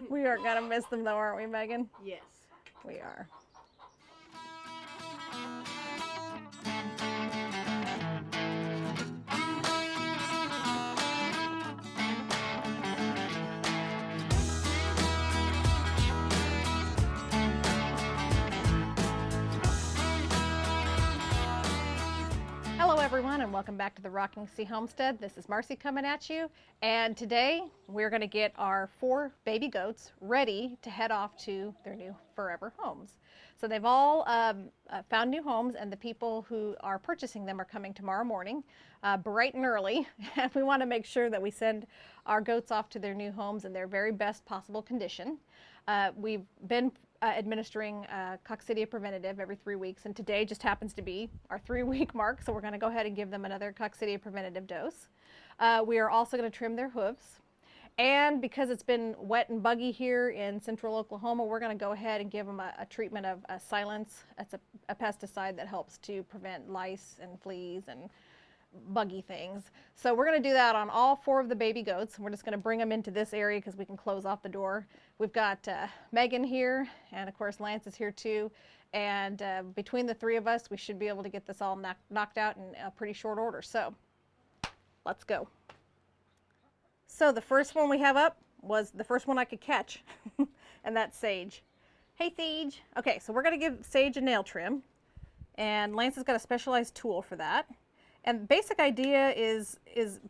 We are gonna miss them though, aren't we, Megan? Yes. We are. Hello everyone and welcome back to the Rocking Sea Homestead. This is Marcy coming at you, and today we're going to get our 4 baby goats ready to head off to their new forever homes. So they've all found new homes, and the people who are purchasing them are coming tomorrow morning bright and early, and we want to make sure that we send our goats off to their new homes in their very best possible condition. We've been administering coccidia preventative every 3 weeks, and today just happens to be our 3-week mark, so we're going to go ahead and give them another coccidia preventative dose. We are also going to trim their hooves, and because it's been wet and buggy here in central Oklahoma, we're going to go ahead and give them a treatment of silence. That's a pesticide that helps to prevent lice and fleas and buggy things. So we're going to do that on all 4 of the baby goats. We're just going to bring them into this area because we can close off the door. We've got Megan here, and of course Lance is here too, and between the 3 of us we should be able to get this all knocked out in a pretty short order. So let's go. So the first one we have up was the first one I could catch and that's Sage. Hey Sage. Okay, so we're going to give Sage a nail trim, and Lance has got a specialized tool for that. And the basic idea is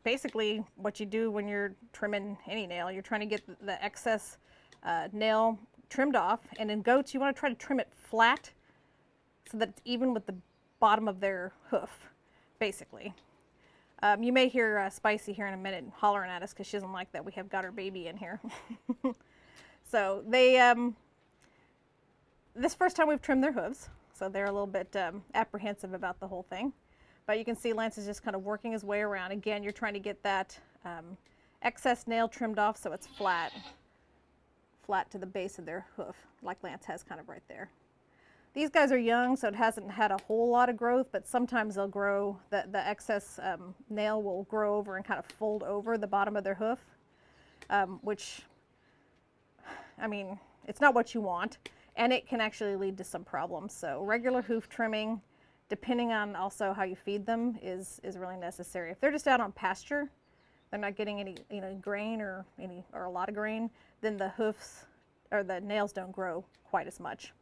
basically what you do when you're trimming any nail. You're trying to get the excess nail trimmed off, and in goats you want to try to trim it flat so that it's even with the bottom of their hoof, basically. You may hear Spicy here in a minute hollering at us because she doesn't like that we have got her baby in here. So they, this first time we've trimmed their hooves, so they're a little bit apprehensive about the whole thing. But you can see Lance is just kind of working his way around. Again, you're trying to get that excess nail trimmed off so it's flat to the base of their hoof, like Lance has kind of right there. These guys are young, so it hasn't had a whole lot of growth, but sometimes they'll grow, the excess nail will grow over and kind of fold over the bottom of their hoof, which, I mean, it's not what you want, and it can actually lead to some problems. So regular hoof trimming, depending on also how you feed them, is really necessary. If they're just out on pasture, they're not getting any grain or a lot of grain, then the hoofs or the nails don't grow quite as much.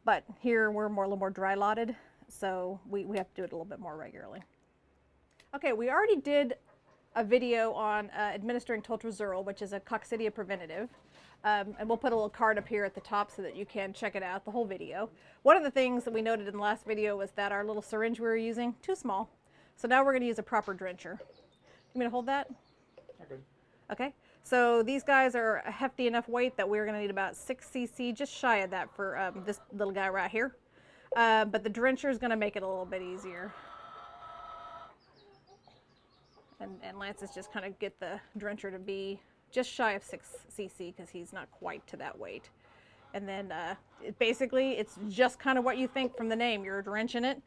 But here we're a little more dry lotted, so we have to do it a little bit more regularly. Okay, we already did a video on administering toltrazuril, which is a coccidia preventative. And we'll put a little card up here at the top so that you can check it out, the whole video. One of the things that we noted in the last video was that our little syringe we were using, too small. So now we're going to use a proper drencher. You want me to hold that? Okay. Okay. So these guys are a hefty enough weight that we're going to need about 6 cc, just shy of that for this little guy right here. But the drencher is going to make it a little bit easier. And Lance is just kind of get the drencher to be just shy of 6 cc because he's not quite to that weight. And then basically it's just kind of what you think from the name. You're drenching it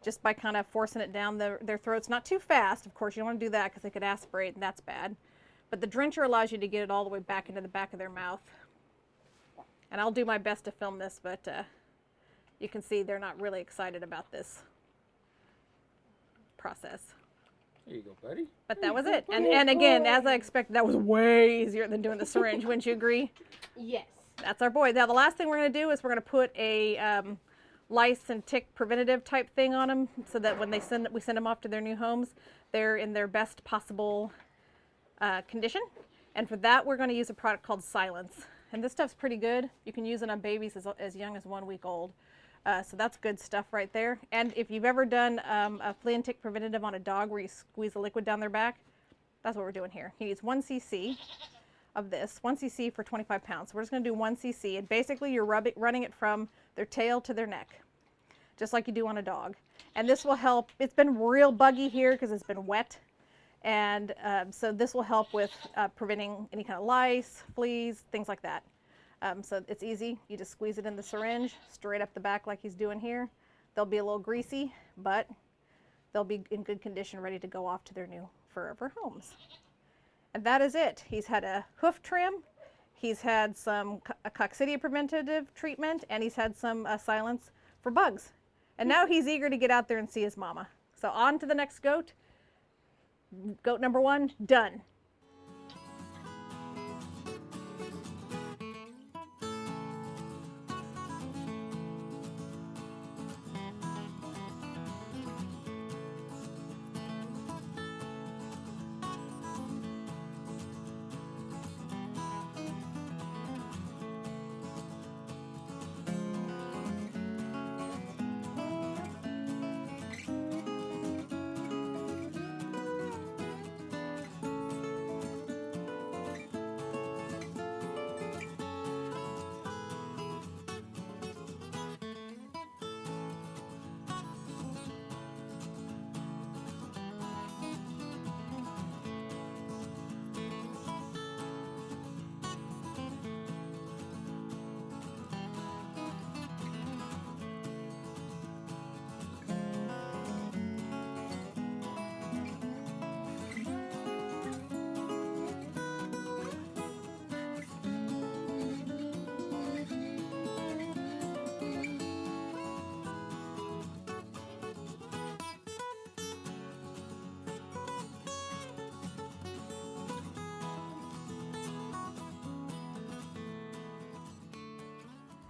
just by kind of forcing it down their throats. Not too fast, of course. You don't want to do that because they could aspirate, and that's bad. But the drencher allows you to get it all the way back into the back of their mouth. And I'll do my best to film this, but you can see they're not really excited about this process. There you go, buddy. But that was it. And again, as I expected, that was way easier than doing the syringe. Wouldn't you agree? Yes. That's our boy. Now the last thing we're going to do is we're going to put a lice and tick preventative type thing on them, so that when we send them off to their new homes, they're in their best possible condition. And for that, we're going to use a product called Silence. And this stuff's pretty good. You can use it on babies as young as 1 week old. So that's good stuff right there. And if you've ever done a flea and tick preventative on a dog where you squeeze the liquid down their back, that's what we're doing here. He needs 1 cc of this, 1 cc for 25 pounds. So we're just going to do 1 cc, and basically you're running it from their tail to their neck, just like you do on a dog. And this will help. It's been real buggy here because it's been wet, and so this will help with preventing any kind of lice, fleas, things like that. So it's easy. You just squeeze it in the syringe, straight up the back like he's doing here. They'll be a little greasy, but they'll be in good condition, ready to go off to their new forever homes. And that is it. He's had a hoof trim, He's had some a coccidia preventative treatment, and he's had some silence for bugs. And now he's eager to get out there and see his mama. So on to the next goat. Goat number 1, done.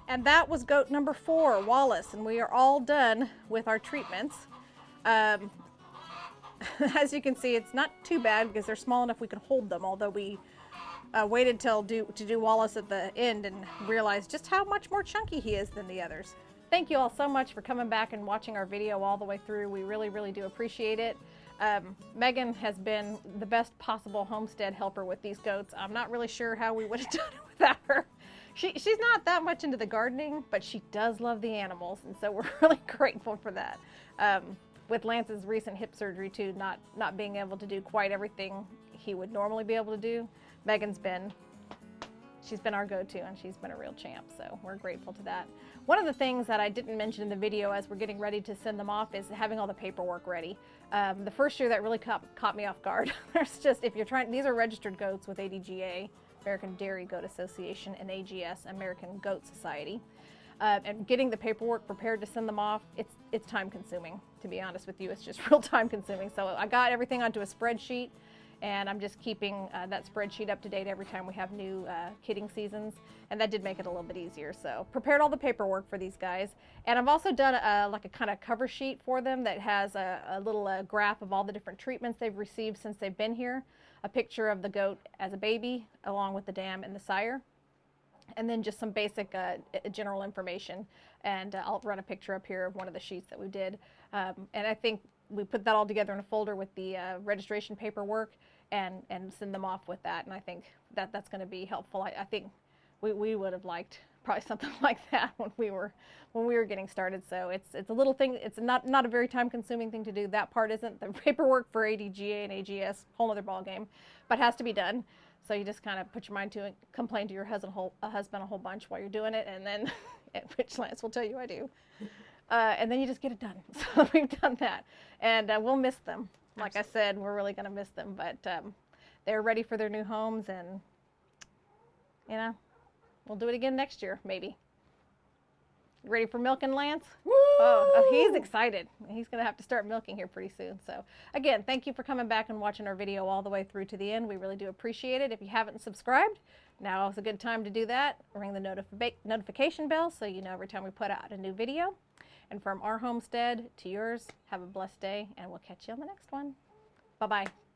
And that was goat number 4, Wallace, and we are all done with our treatments. As you can see, it's not too bad because they're small enough we can hold them, although we waited to do Wallace at the end and realized just how much more chunky he is than the others. Thank you all so much for coming back and watching our video all the way through. We really, really do appreciate it. Megan has been the best possible homestead helper with these goats. I'm not really sure how we would have done it without her. She's not that much into the gardening, but she does love the animals, and so we're really grateful for that. With Lance's recent hip surgery too, not being able to do quite everything he would normally be able to do, Megan's been our go-to, and she's been a real champ, so we're grateful to that. One of the things that I didn't mention in the video as we're getting ready to send them off is having all the paperwork ready. The first year that really caught me off guard. There's just, if you're trying, these are registered goats with ADGA, American Dairy Goat Association, and AGS, American Goat Society. And getting the paperwork prepared to send them off, it's time consuming, to be honest with you. It's just real time consuming. So I got everything onto a spreadsheet, and I'm just keeping that spreadsheet up to date every time we have new kidding seasons, and that did make it a little bit easier. So prepared all the paperwork for these guys, and I've also done like a kind of cover sheet for them that has a little graph of all the different treatments they've received since they've been here, a picture of the goat as a baby along with the dam and the sire, and then just some basic general information. And I'll run a picture up here of one of the sheets that we did, and I think we put that all together in a folder with the registration paperwork and send them off with that. And I think that's going to be helpful. I think we would have liked probably something like that when we were getting started. So it's a little thing. It's not a very time consuming thing to do. That part isn't. The paperwork for ADGA and AGS, whole other ball game, but has to be done. So you just kind of put your mind to it, complain to your husband a whole bunch while you're doing it, and then which Lance will tell you I do. And then you just get it done. So we've done that, and we'll miss them. Like I said, we're really going to miss them, but they're ready for their new homes, and we'll do it again next year, maybe. Ready for milking, Lance? Woo! Oh, he's excited. He's going to have to start milking here pretty soon. So again, thank you for coming back and watching our video all the way through to the end. We really do appreciate it. If you haven't subscribed, now is a good time to do that. Ring the notification bell so you know every time we put out a new video. And from our homestead to yours, have a blessed day, and we'll catch you on the next one. Bye-bye.